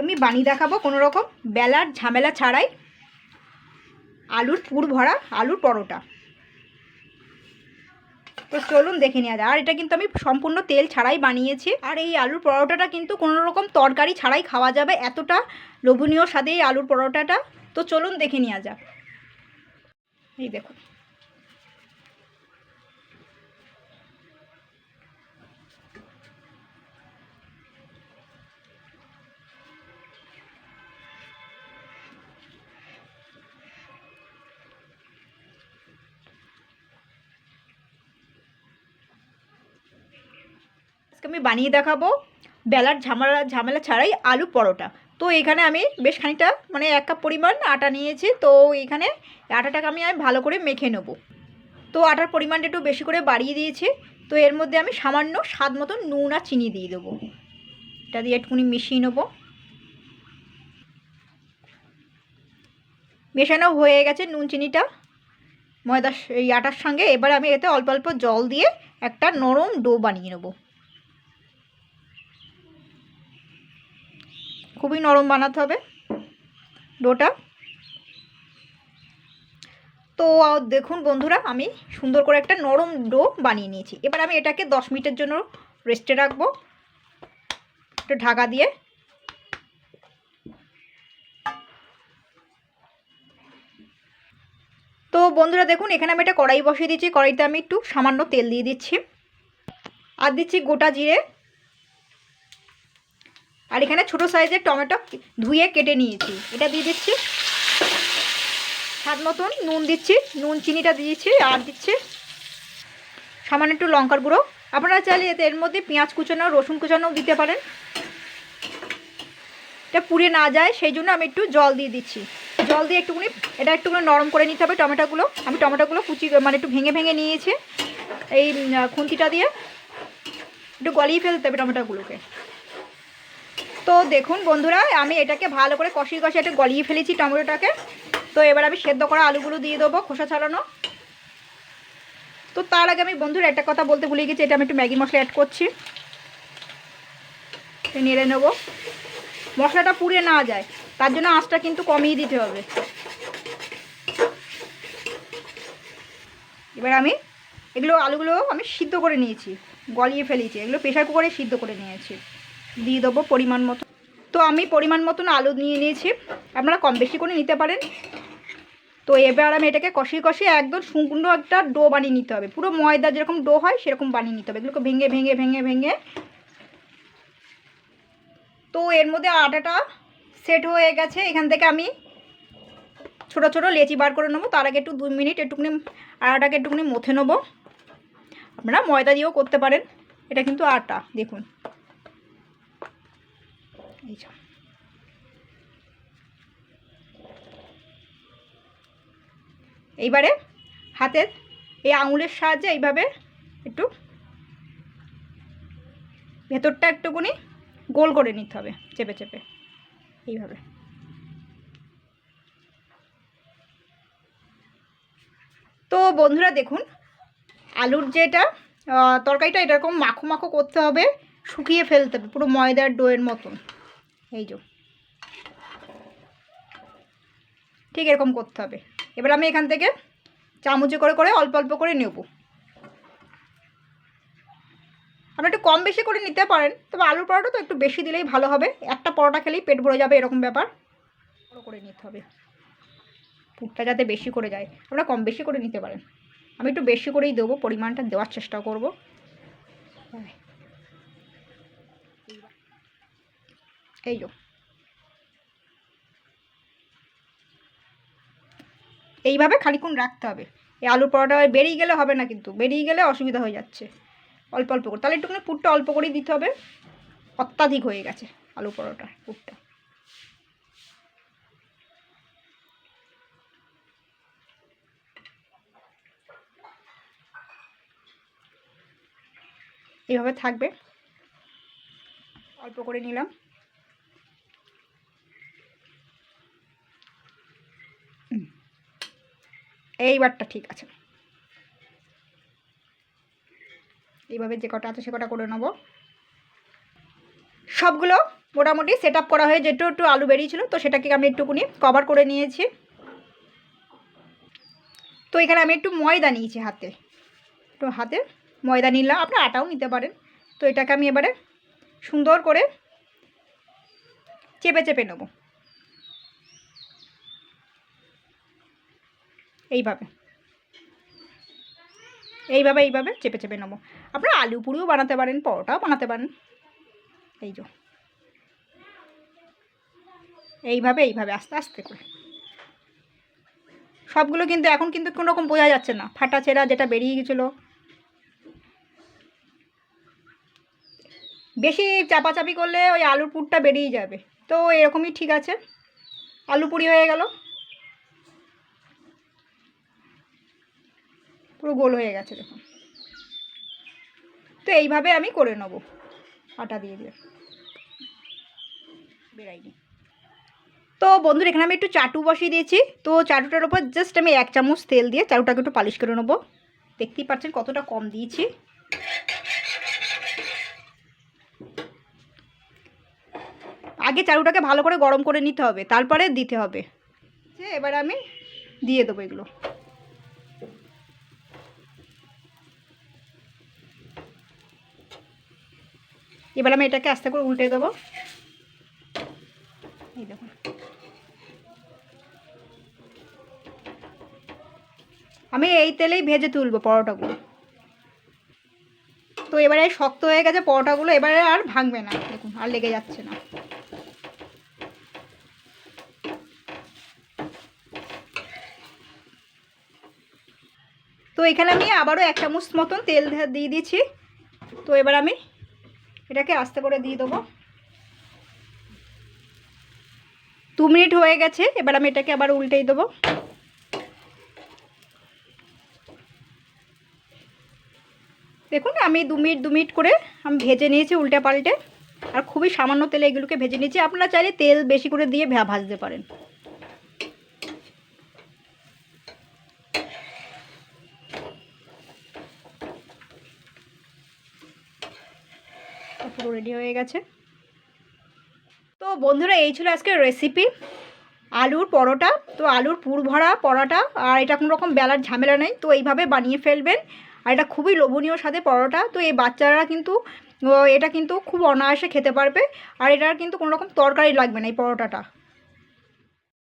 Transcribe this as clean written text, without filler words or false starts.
আমি বানিয়ে দেখাবো কোনো রকম বেলার ঝামেলা ছাড়াই আলুর পুর ভরা আলুর পরোটা। তো চলুন দেখে নেওয়া যায়। আর এটা কিন্তু আমি সম্পূর্ণ তেল ছাড়াই বানিয়েছি। আর এই আলুর পরোটাটা কিন্তু কোনো রকম তরকারি ছাড়াই খাওয়া যাবে, এতটা লোভনীয় স্বাদে এই আলুর পরোটাটা। তো চলুন দেখে নেওয়া যাক। এই দেখুন, আমি বানিয়ে দেখাবো বেলার ঝামেলা ছাড়াই আলু পরোটা। তো এখানে আমি বেশ খানিকটা মানে 1 কাপ পরিমাণ আটা নিয়েছি। তো এখানে আটাটাকে আমি ভালো করে মেখে নেব। তো আটার পরিমাণটা একটু বেশি করে বাড়িয়ে দিয়েছি। তো এর মধ্যে আমি সামান্য স্বাদ মতো নুন আর চিনি দিয়ে দেবো। এটা দিয়ে একটুখানি মিশিয়ে নেব। মেশানো হয়ে গেছে নুন চিনিটা ময়দা এই আটার সঙ্গে। এবার আমি এতে অল্প অল্প জল দিয়ে একটা নরম ডো বানিয়ে নেব। খুবই নরম বানাতে হবে ডোটা। তো দেখুন বন্ধুরা, আমি সুন্দর করে একটা নরম ডো বানিয়ে নিয়েছি। এবার আমি এটাকে 10 মিনিটের জন্য রেস্টে রাখবো একটু ঢাকা দিয়ে। তো বন্ধুরা দেখুন, এখানে আমি একটা কড়াই বসিয়ে দিচ্ছি। কড়াইতে আমি একটু সামান্য তেল দিয়ে দিচ্ছি আর দিচ্ছি গোটা জিরে। আর এখানে ছোটো সাইজের টমেটো ধুয়ে কেটে নিয়েছি, এটা দিয়ে দিচ্ছি। স্বাদ মতন নুন দিচ্ছি, নুন চিনিটা দিয়েছি। আর দিচ্ছি সামান্য একটু লঙ্কার গুঁড়ো। আপনারা চাইলে এর মধ্যে পেঁয়াজ কুচানো রসুন কুচানোও দিতে পারেন। এটা পুড়ে না যায় সেই জন্য আমি একটু জল দিয়ে দিচ্ছি। জল দিয়ে একটুখানি এটা একটুখানি নরম করে নিতে হবে টমেটোগুলো। আমি টমেটোগুলো কুচি মানে একটু ভেঙে ভেঙে নিয়েছি। এই খুন্তিটা দিয়ে একটু গলিয়ে ফেলতে হবে টমেটোগুলোকে। তো দেখুন বন্ধুরা, আমি এটাকে ভালো করে কষিয়ে একটু গলিয়ে ফেলেছি টমেটোটাকে। তো এবার আমি সেদ্ধ করা আলুগুলো দিয়ে দেবো, খোসা ছাড়ানো। তো তার আগে আমি বন্ধুরা একটা কথা বলতে ভুলে গেছি, এটা আমি একটু ম্যাগি মশলা অ্যাড করছি। নেড়ে নেবো, মশলাটা পুড়ে না যায় তার জন্য আঁচটা কিন্তু কমিয়ে দিতে হবে। এবার আমি আলুগুলো আমি সিদ্ধ করে নিয়েছি, গলিয়ে ফেলেছি। এগুলো প্রেশার কুকারে সিদ্ধ করে নিয়েছি। দিয়ে দেবো পরিমাণ মতো। তো আমি পরিমাণ মতন আলু নিয়ে নিয়েছি, আপনারা কম বেশি করে নিতে পারেন। তো এবার আমি এটাকে কষিয়ে একদম শুকনো একটা ডো বানিয়ে নিতে হবে। পুরো ময়দা যেরকম ডো হয় সেরকম বানিয়ে নিতে হবে। এগুলোকে ভেঙে ভেঙে ভেঙে ভেঙে। তো এর মধ্যে আটাটা সেট হয়ে গেছে। এখান থেকে আমি ছোটো ছোটো লেচি বার করে নেবো। তার আগে একটু 2 মিনিট একটুখানি আটাটাকে একটুখানি মথে নেবো। আপনারা ময়দা দিয়েও করতে পারেন, এটা কিন্তু আটা। দেখুন এই যে এইবারে হাতের এই আঙুলের সাহায্যে এইভাবে একটু ভেতরটা একটুখানি গোল করে নিতে হবে, চেপে চেপে এইভাবে। তো বন্ধুরা দেখুন, আলুর যেটা তরকারিটা এরকম মাখো মাখো করতে হবে, শুকিয়ে ফেলতে হবে পুরো ময়দার ডোয়ের মতন। এই যে ঠিক এরকম করতে হবে। এবার আমি এখান থেকে চামচে করে করে অল্প অল্প করে নেব। আপনি একটু কম বেশি করে নিতে পারেন, তবে আলুর পরোটা তো একটু বেশি দিলেই ভালো হবে। একটা পরোটা খেলেই পেট ভরে যাবে এরকম ব্যাপার। বড় করে নিতে হবে, পুরটা যাতে বেশি করে যায়। আপনারা কম বেশি করে নিতে পারেন, আমি একটু বেশি করেই দেবো, পরিমাণটা দেওয়ার চেষ্টা করব। এই যে এইভাবে খানিকক্ষণ রাখতে হবে। এই আলুর পরোটা বেরিয়ে গেলে হবে না, কিন্তু বেরিয়ে গেলে অসুবিধা হয়ে যাচ্ছে। অল্প অল্প করে, তাহলে একটুখানি পুরটা অল্প করেই দিতে হবে। অত্যাধিক হয়ে গেছে আলু পরোটার পুরটা। এইভাবে থাকবে, অল্প করে নিলাম। এইবারটা ঠিক আছে। এইভাবে যে কটা আছে সে কটা করে নেব। সবগুলো মোটামুটি সেট আপ করা হয়ে যেটু একটু আলু বেরিয়েছিল, তো সেটাকে আমি একটুকুনি কভার করে নিয়েছি। তো এখানে আমি একটু ময়দা নিয়েছি হাতে, একটু হাতে ময়দা নিলাম, আপনার আটাও নিতে পারেন। তো এটাকে আমি এবারে সুন্দর করে চেপে চেপে নেব, এইভাবে এইভাবে এইভাবে চেপে চেপে নেবো। আপনারা আলু পুরিও বানাতে পারেন, পরোটাও বানাতে পারেন। এই যে এইভাবে এইভাবে আস্তে আস্তে করে সবগুলো, কিন্তু এখন কিন্তু কোনো রকম বোঝা যাচ্ছে না, ফাটা ছেঁড়া যেটা বেরিয়ে গেছিলো। বেশি চাপাচাপি করলে ওই আলুর পুরটা বেরিয়ে যাবে। তো এরকমই ঠিক আছে, আলু পুরি হয়ে গেল, পুরো গোল হয়ে গেছে দেখুন। তো এইভাবে আমি করে নেব, আটা দিয়ে দিয়ে বেরাইনি। তো বন্ধুরা এখানে আমি একটু চাটু বসিয়ে দিয়েছি। তো চাটুটার ওপর জাস্ট আমি 1 চামচ তেল দিয়ে চাটুটাকে একটু পালিশ করে নেবো। দেখতেই পাচ্ছেন কতটা কম দিয়েছি। আগে চাটুটাকে ভালো করে গরম করে নিতে হবে, তারপরে দিতে হবে। এবার আমি দিয়ে দেবো এগুলো। এবার আমি এটাকে আস্তে করে উল্টে দেবো। এই দেখুন, আমি এই তেলেই ভেজে তুলবো পরোটাগুলো। তো এবারে শক্ত হয়ে গেছে পরোটাগুলো, এবারে আর ভাঙবে না, দেখুন আর লেগে যাচ্ছে না। তো এখানে আমি আবারও 1 চামচ মতন তেল দিয়ে দিয়েছি। তো এবার আমি এটাকে আস্তে করে দিয়ে দেবো। 2 মিনিট হয়ে গেছে, এবার আমি এটাকে আবার উল্টেই দেবো। দেখুন আমি 2 মিনিট করে আমি ভেজে নিয়েছি উল্টে পাল্টে, আর খুবই সামান্য তেলে এগুলোকে ভেজে নিয়েছি। আপনারা চাইলে তেল বেশি করে দিয়ে ভাজতে পারেন। পুরো রেডি হয়ে গেছে। তো বন্ধুরা এই ছিল আজকের রেসিপি, আলুর পরোটা। তো আলুর পুর ভরা পরোটা, আর এটা কোনো রকম বেলার ঝামেলা নেই। তো এইভাবে বানিয়ে ফেলবেন, আর এটা খুবই লোভনীয় স্বাদে পরোটা। তো এই বাচ্চারা কিন্তু এটা কিন্তু খুব অনায়াসে খেতে পারবে, আর এটার কিন্তু কোনো রকম তরকারি লাগবে না এই পরোটাটা।